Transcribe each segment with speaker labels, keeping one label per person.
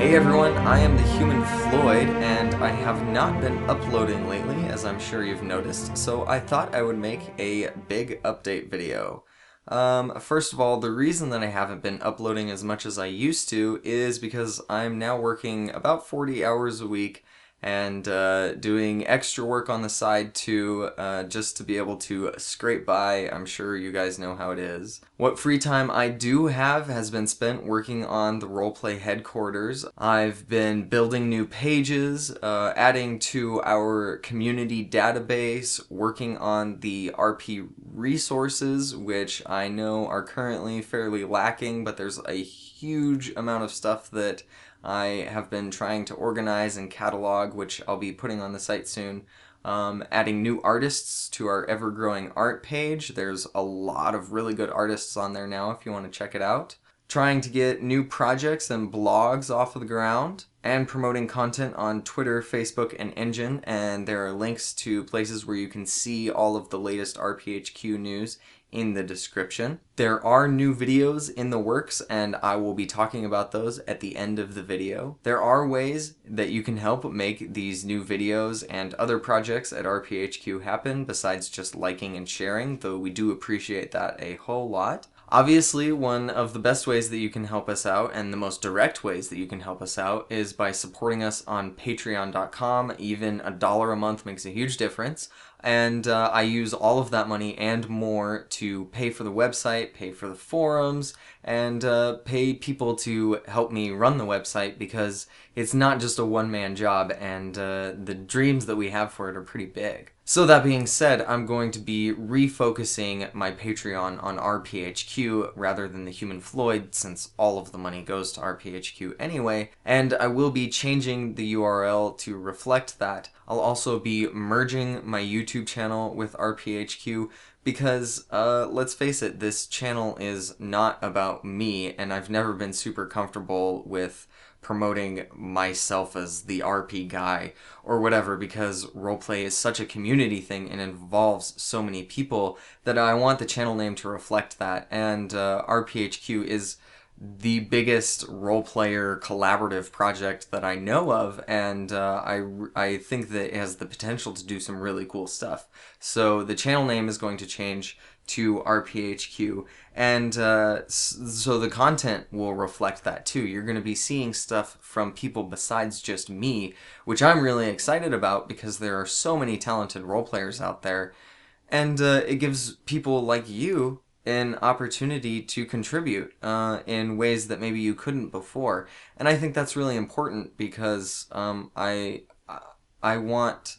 Speaker 1: Hey everyone, I am TheHumanFloyd, and I have not been uploading lately, as I'm sure you've noticed, so I thought I would make a big update video. First of all, the reason that I haven't been uploading as much as I used to is because I'm now working about 40 hours a week and doing extra work on the side too, just to be able to scrape by. I'm sure you guys know how it is. What free time I do have has been spent working on the Roleplay Headquarters. I've been building new pages, adding to our community database, working on the RP resources, which I know are currently fairly lacking, but there's a huge amount of stuff that I have been trying to organize and catalog, which I'll be putting on the site soon. Adding new artists to our ever-growing art page. There's a lot of really good artists on there now if you want to check it out. Trying to get new projects and blogs off of the ground, and promoting content on Twitter, Facebook, and Engine, and there are links to places where you can see all of the latest RPHQ news in the description. There are new videos in the works, and I will be talking about those at the end of the video. There are ways that you can help make these new videos and other projects at RPHQ happen besides just liking and sharing, though we do appreciate that a whole lot. Obviously, one of the best ways that you can help us out, and the most direct ways that you can help us out, is by supporting us on patreon.com. Even $1 a month makes a huge difference. And I use all of that money and more to pay for the website, pay for the forums, and pay people to help me run the website, because it's not just a one-man job, and the dreams that we have for it are pretty big. So that being said, I'm going to be refocusing my Patreon on RPHQ rather than TheHumanFloyd, since all of the money goes to RPHQ anyway, and I will be changing the URL to reflect that. I'll also be merging my YouTube channel with RPHQ because, let's face it, this channel is not about me, and I've never been super comfortable with promoting myself as the RP guy or whatever, because roleplay is such a community thing and involves so many people that I want the channel name to reflect that, and RPHQ is the biggest role player collaborative project that I know of, and I think that it has the potential to do some really cool stuff. So the channel name is going to change to RPHQ, and so the content will reflect that too. You're going to be seeing stuff from people besides just me, which I'm really excited about because there are so many talented role players out there, and it gives people like you an opportunity to contribute in ways that maybe you couldn't before. And I think that's really important because I want,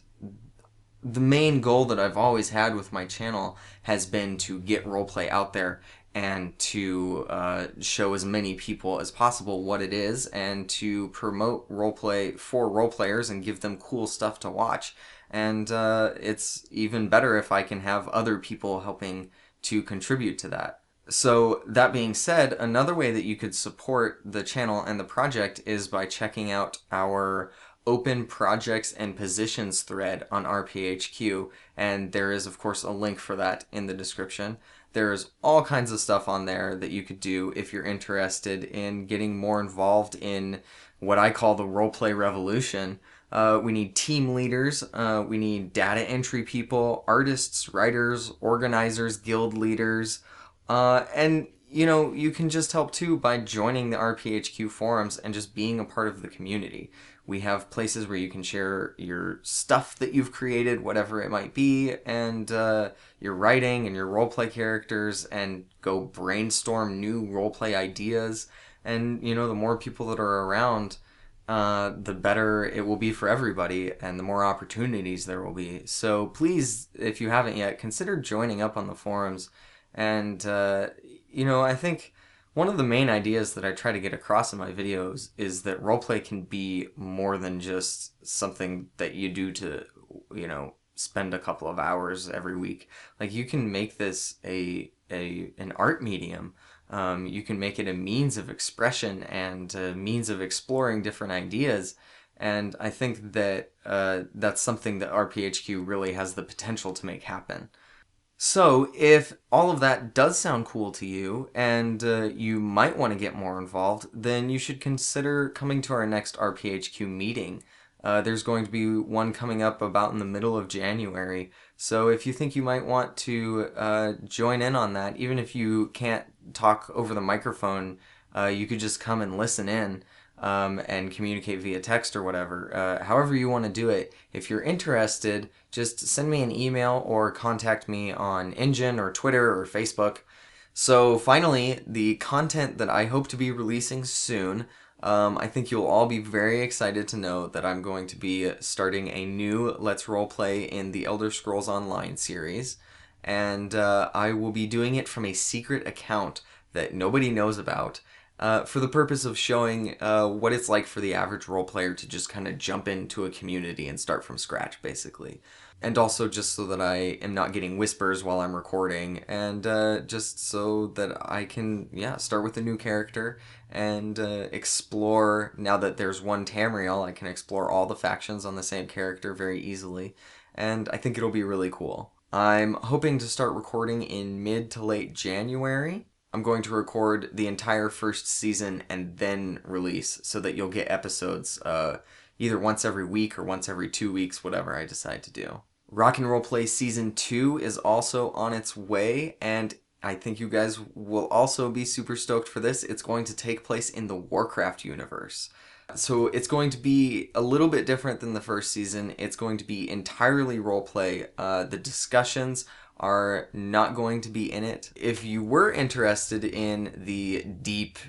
Speaker 1: the main goal that I've always had with my channel has been to get roleplay out there and to show as many people as possible what it is, and to promote roleplay for roleplayers and give them cool stuff to watch. And it's even better if I can have other people helping to contribute to that. So that being said, another way that you could support the channel and the project is by checking out our open projects and positions thread on RPHQ, and there is of course a link for that in the description. There's all kinds of stuff on there that you could do if you're interested in getting more involved in what I call the roleplay revolution. We need team leaders, we need data entry people, artists, writers, organizers, guild leaders, and you know, you can just help too by joining the RPHQ forums and just being a part of the community. We have places where you can share your stuff that you've created, whatever it might be, and your writing and your roleplay characters, and go brainstorm new roleplay ideas. And you know, the more people that are around, the better it will be for everybody, and the more opportunities there will be. So please, if you haven't yet, consider joining up on the forums. And you know, I think one of the main ideas that I try to get across in my videos is that roleplay can be more than just something that you do to, you know, spend a couple of hours every week. Like, you can make this an art medium. You can make it a means of expression and a means of exploring different ideas. And I think that that's something that RPHQ really has the potential to make happen. So, if all of that does sound cool to you and you might want to get more involved, then you should consider coming to our next RPHQ meeting. There's going to be one coming up about in the middle of January. So, if you think you might want to join in on that, even if you can't talk over the microphone, you could just come and listen in and communicate via text or whatever. However you want to do it. If you're interested, just send me an email or contact me on Engine or Twitter or Facebook. So finally, the content that I hope to be releasing soon. I think you'll all be very excited to know that I'm going to be starting a new Let's Roleplay in the Elder Scrolls Online series. And I will be doing it from a secret account that nobody knows about, for the purpose of showing what it's like for the average role player to just kind of jump into a community and start from scratch, basically. And also just so that I am not getting whispers while I'm recording, and just so that I can, yeah, start with a new character and explore. Now that there's one Tamriel, I can explore all the factions on the same character very easily, and I think it'll be really cool. I'm hoping to start recording in mid to late January. I'm going to record the entire first season and then release so that you'll get episodes either once every week or once every 2 weeks, whatever I decide to do. Rock and Roleplay Season 2 is also on its way, and I think you guys will also be super stoked for this. It's going to take place in the Warcraft universe. So it's going to be a little bit different than the first season. It's going to be entirely roleplay. The discussions are not going to be in it. If you were interested in the deep,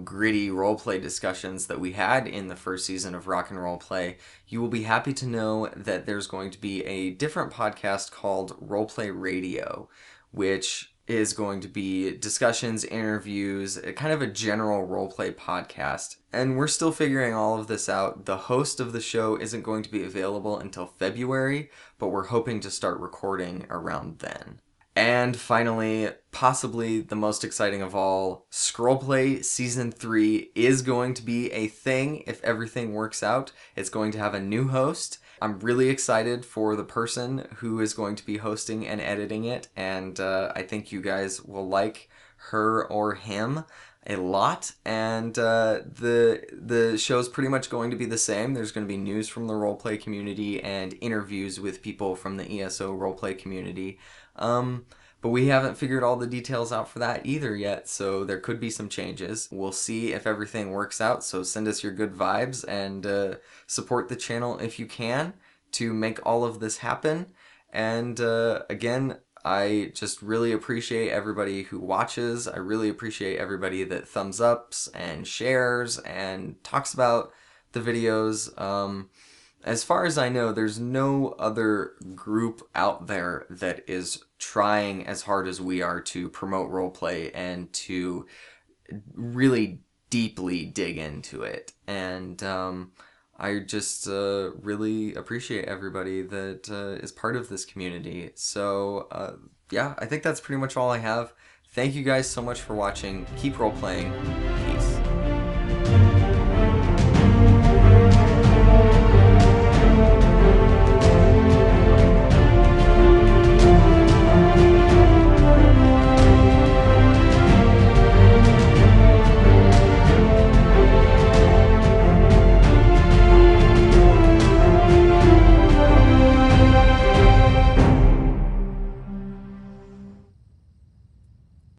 Speaker 1: gritty roleplay discussions that we had in the first season of Rock and Roleplay, you will be happy to know that there's going to be a different podcast called Roleplay Radio, which is going to be discussions, interviews, kind of a general roleplay podcast. And we're still figuring all of this out. The host of the show isn't going to be available until February, but we're hoping to start recording around then. And finally, possibly the most exciting of all, Scrollplay Season 3 is going to be a thing if everything works out. It's going to have a new host. I'm really excited for the person who is going to be hosting and editing it, and I think you guys will like her or him a lot. And the show's pretty much going to be the same. There's going to be news from the roleplay community and interviews with people from the ESO roleplay community. But we haven't figured all the details out for that either yet, so there could be some changes. We'll see if everything works out, so send us your good vibes and support the channel if you can to make all of this happen. And again, I just really appreciate everybody who watches. I really appreciate everybody that thumbs ups and shares and talks about the videos. As far as I know, there's no other group out there that is trying as hard as we are to promote roleplay and to really deeply dig into it. And I just really appreciate everybody that is part of this community. So yeah, I think that's pretty much all I have. Thank you guys so much for watching. Keep roleplaying.